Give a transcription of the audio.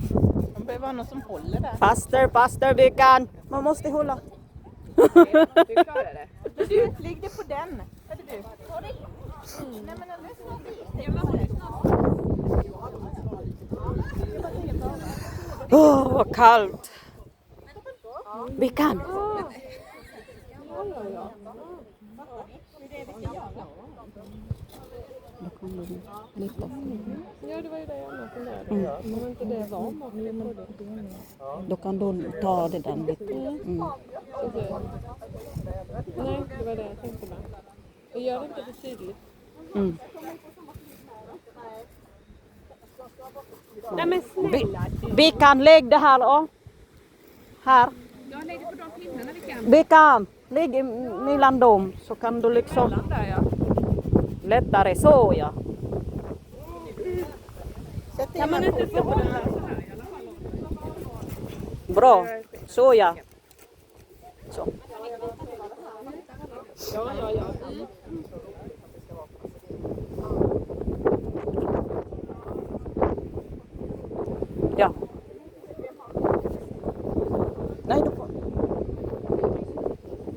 Det behöver vara någon som håller där. Faster, vi kan. Man måste hålla. Du klarar det. Du, ligg det på den. Hörde du? Nej men nu Vad kallt. Vi kan. Ja, det var ju det jag funderade. Om inte det var Då kan du ta det där lite. Nej, det var det jag tänkte med. Jag gör det inte för tydligt. Nej men snälla. Vi kan lägga det här då. Här. Jag lägger på de pinnarna vi kan. Vi kan. Lägg mellan dem så kan du liksom lättare så ja. Kan man inte få den här så här i alla fall? Bra. Så ja. Så. Ja. Ja.